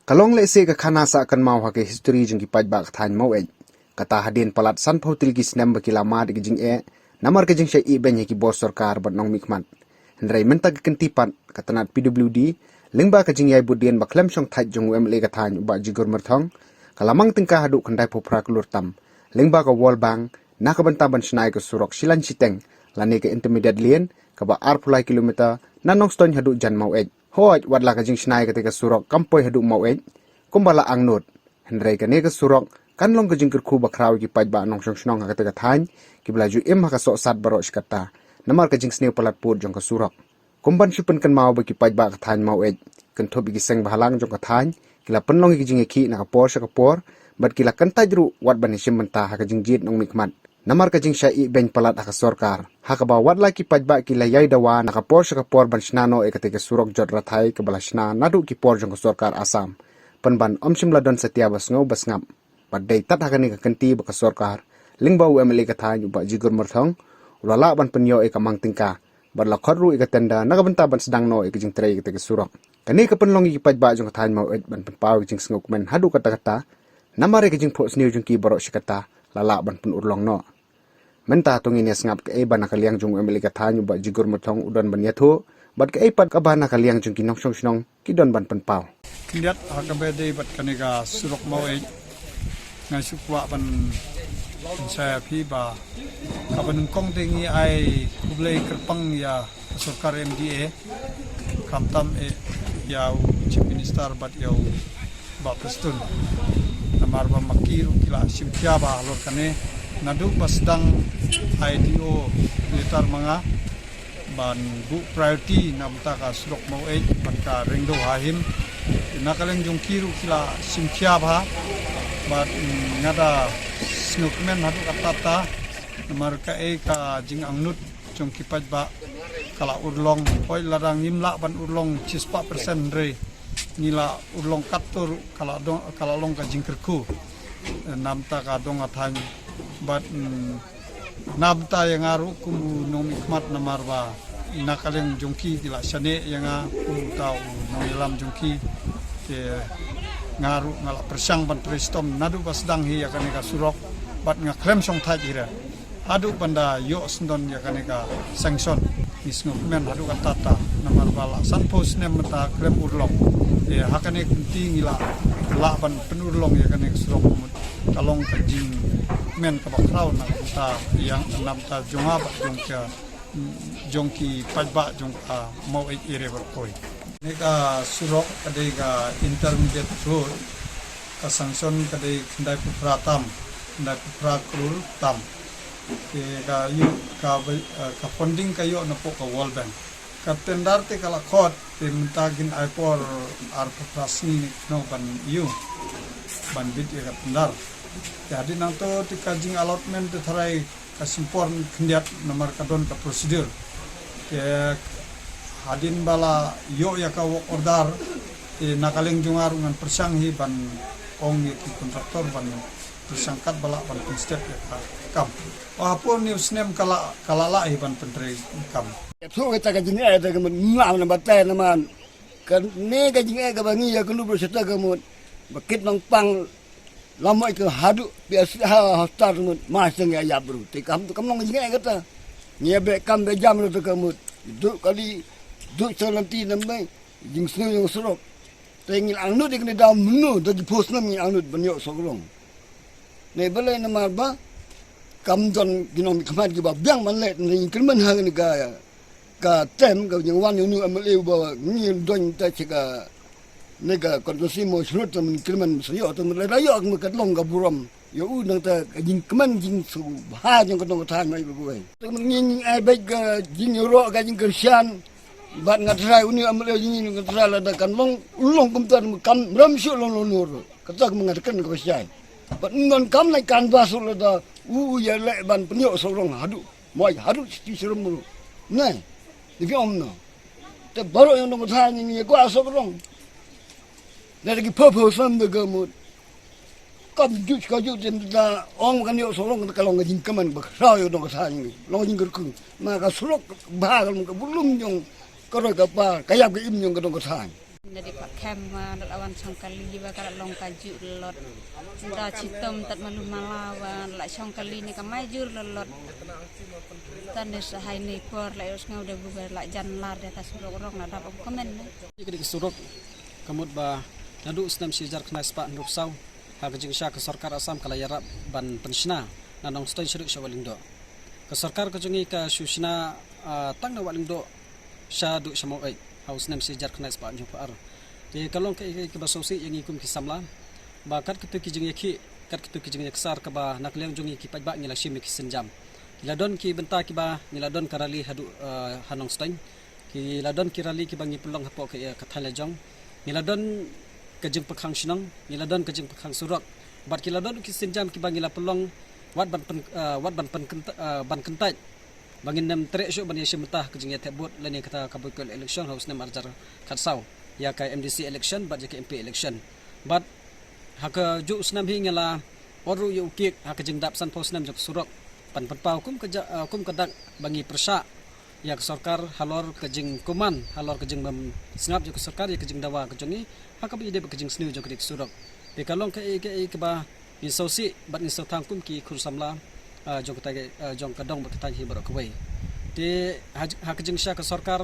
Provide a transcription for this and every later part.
Kalong le se ka khana sa kan mau ha ke history jing ki paj ba than mau e kata hadin palat san photil ki snem ba ki lama de jing e namar ke jing she I ben ki bos sarkar ban nong mikman hendrai menta ke kenti pat katanat PWD lingba ka jing yai budien ba klem shong thai jong le ka than ba jigur marthong kalamang tingka hadu kandai phopra klur tam lingba ka wall bang na ka banta ban snai ka surok silan chiteng lani ka intermediate lien ka ba ar pulai kilometer na nong ston hadu jan mau e hoi wadla ka jing snai ka te ka surok kampoi hadu mau e kumbala angnut hendrai ka ne ka surok kan long ka jing kur khu ba kraw ki paj ba nong shong snong ka te ka than ki blaju em ha ka so sat baro skata namar ka jing sneu palat pur jong ka surok kumban shupen kan mau ba ki paj ba ka than mau e kan thobi ki seng bahalang jong ka than kila penlong ki jing ki na ka por sha ka por bat kila kan tajru wat ban hishim menta ha ka jing jit nong mikmat namar ka jing sha I ben palat ha ka sorkar ha ka ba wat la ki paj ba kila yai dawa na ka por sha ka por ban snano e ka te ka surok jot rathai ka bala shna nadu ki por jong ka sorkar asam panban omshim ladon setia bas ngau bas ngap padai tat ha ka ni ka kenti ba ka sorkar lingba UMLA ka than ba jigur marthong ulala ban penyo e ka mang tingka ban la khorru e ka tenda na ka banta ban sedang no e ka jing trei ka te ka surok kani ka penlong ki paj ba jong ka than mau e ban penpau jing sngok men hadu kata kata namare ka jing phos new jong ki baro shikata lala ban pun urlong no menta tongi ne sngap ka e ban ka liang jong UMLA ka than ba jigur marthong udon ban yatho bat ka e pat ka ban ka liang jong ki nong snong ki don ban penpau Kindiat hakabede bat kanega surok mau e ngai sukwa ban saya pi ba kaban kong tingi ai kublai kerpang ya sarkar MDA kamtam e ya chief minister bat ya ba prestun namar ba makiru kila simtia ba lor kane nadu basdang IDO militar manga ban bu priority namta ka surok mau e bat ka ringdo hahim nakaleng jong kiru kila simtia ba bat ngada snukmen hadu katata namar ka e ka jing angnut jong kipaj ba kala urlong poi ladang nimla ban urlong 6% re nila urlong katur kala long ka jing kerku namta ka dong athan bat namta yang aru kumu nong ikmat namar ba nakaleng jongki kila sane yang kumu tau nong ilam jongki ke ngaru ngala persang ban tristom nadu basdang hi ya kaneka surok bat nga klem song thai ira adu banda yo sndon ya kaneka sanction isno men adu katata namar bala san pos nem mata klem urlong e hakane kunti ngila la ban penurlong ya kaneka surok kalong kajing men ka bakraw na ta yang nam ta jonga ba jongka jongki pajba jongka mau ire berkoi neka surok kadai ka intermediate road ka sanction kadai kandai pupratam kandai puprakrul tam ke ka yu ka funding kayo na po ka World Bank ka tendar te kala khot te mintagin aipor ar puprasni no ban yu ban bit ka tendar jadi nanto ti kajing allotment te tharai ka simpor khndiat nomor kadon ka prosedur ke hadin bala yo ya ka order nakaleng jungar ngan persanghi ban ong ki kontraktor ban persangkat bala ban step ya ka kam wapun news nem kala la ban pentre kam so kita ka jinga ada ka ngam na batay naman kan ne ka jinga ka bangi ya kunu berserta kamun bakit nang pang lama itu hadu biasa hostar mun maseng ya bro te kam tu kam nang jinga kata nia be kam be jam lu tu kamu du kali duk nanti namai jing snu yang surok tengil angnut ikni dalam menu dari pos nam yang angnut banyok sokrong ne balai nama ba kam don ginom khamat ki ba biang man let ni kirman hang ni ka tem ka yang wan yang nu amale ba ni don ta chika nega kondosi mo shrut tam kirman sayo tam layo ak makat long ka buram yo u nang ta jing keman jing su ha jing kodong than mai buai tam ngin ai ba jing ro ka jing kersian bat ngatrai uni amle jini ngatrai la kan long kumtan kam ramshu long nur kata mengatakan ke pasai bat ngon kam lai kan basul da ya le ban penyo sorong hadu moi hadu si serum lu nai di omno te baro yang nong thani ni ko asorong dari ki popo sam de gamut kam juj ka juj da ong kan yo sorong ka long jing kaman ba sa yo nong thani long jing gerku ma ka surok ba ka bulum jong karo ka pa kaya ka im nyong ka dong ka thang Dari Pak Kem lawan Songkali juga kalau long kaju lelot. Sudah citom tat malu malawan la Songkali ni kamajur lelot. Tanda sahai ni por la us ngau de bubar la janlar de atas rong na dapat komen. Jadi kesuruk kamut ba nadu senam sijar kena sepak nup sau ha kejing sya ke sarkar Asam kala yarap ban pensiona nanong stoi syuruk syawalindo ke sarkar kejungi ka susna tang na walindo sya du syamau ai haus senam sijar kena sepak nup ar di kalong ke basosi yang ikum kisamla ba kat ketu kijing yaki kat ketu kijing yaksar ka ba nakliang jungi ki pajba ngila shimi ki senjam ladon ki benta ki ba niladon karali hadu hanong stoi ki ladon kirali ki bangi pulong hapo ke kathala jong niladon kejeng pekhang sinang niladon kejeng pekhang surak bat ki ladon ki senjam ki bangi la pulong wat ban ban kentai bangin nam trek syuk ban yashim tah kejeng ya tebut lani kata kabukul election house nam arjar katsau ya kai MDC election bat ke MP election bat haka ju snam hi ngala oru yu kik haka jeng dap san pos nam jok surak pan pau kum kadak bangi persa ya sarkar halor kejing kuman halor kejing bam snap jo sarkar ya kejing dawa kejongi haka bi de kejing sniu jo kedik surok de kalong ke ba in sosi bat in sotang kum ki khur samla jong kata jong kadong ba kata hi barok wei de ha kejing sya ke sarkar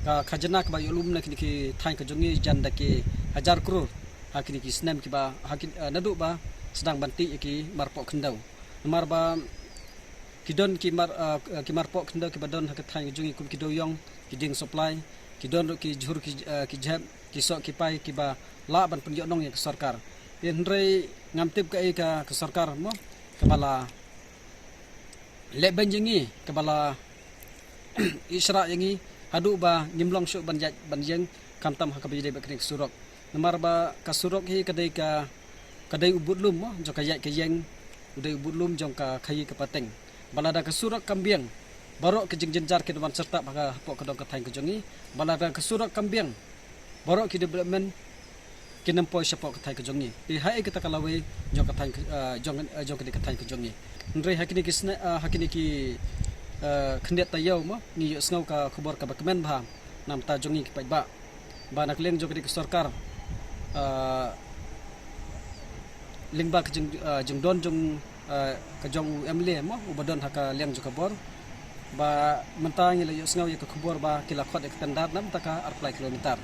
ka khajana ke ba yulum na ki thai kejongi janda ke 1000 crore ha kini ki snam ki ba hakin nadu ba sedang banti ki marpok kendau mar ba kidon kimar pok kendo ki badon hakat thang jungi kum kidoyong kiding supply kidon ki jhur ki jab ki sok ki pai ki ba la ban penjodong ya ke sarkar henrei ngamtip ka sarkar mo kepala le banjingi kepala isra yangi hadu ba nyimlong syuk banjeng kamtam hakabide ba krik surok namar ba ka surok hi kadai ubudlum mo joka yak ke yeng udai ubudlum jong ka khayi ke pateng balada ke surak kambiang barok ke jenjar ke depan serta baka pok kedong katain ke jongi balada ke surak kambiang barok ke development ke nempoi sapok katai ke jongi di hai kita kalawe jong katain jong ke katain ke jongi ndrei hakini ki khendet tayau mo ni snau ka khobor ka bakmen bha nam ta jongi ki pajba ba nak leng jong ke sarkar lingba ke jeng don jong kajong emle mo ubadon haka liang jo kabor ba mentang ila yosngau ya kabor ba kila khot ek tandar nam taka arplai kilometer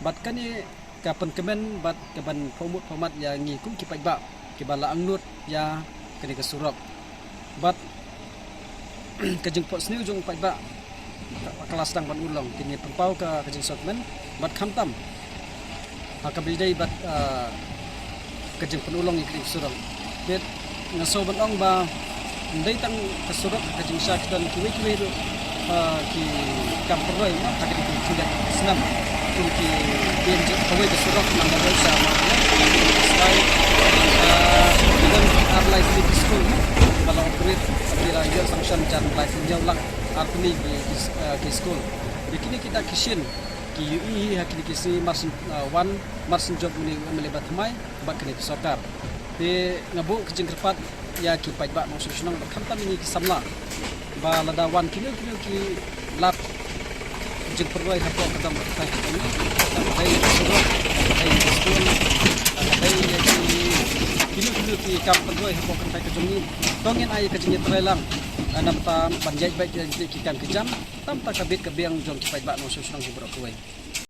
bat kani kapan kemen bat kaban pomat ya ngi kum ki pajba ki bala angnut ya kani kesurok bat kajeng pot sniu jong pajba kelas dang ban ulong kini pempau ka kajeng sokmen bat khamtam haka bidai bat kajeng penulong ikri surok bet ngaso banong ba ndai tang kasurok kajing syak dan kiwe do ki kamperoi ma takit ki tidak senam kun ki benje kawai kasurok nang dawai sama slai dan arlai di school kalau operate bila dia sanction jan life jauh artni ki school bikini kita kishin ki UI hakini kisi marsin marsin job ni melibat mai bak kini sarkar di ngabu kejeng kerpat ya ki pajba mau sunang berkantam ini ki samla ba lada 1 kilo ki lap kejeng perwai hapo kadang berkai ini dan hai suruh hai school hai ya kilo ki kam perwai hapo kadang kejeng ni tongin ai kejeng trelang anam tam banjai baik ki kam kejam tam ta kabit kebiang jong ki pajba mau sunang ki berkuai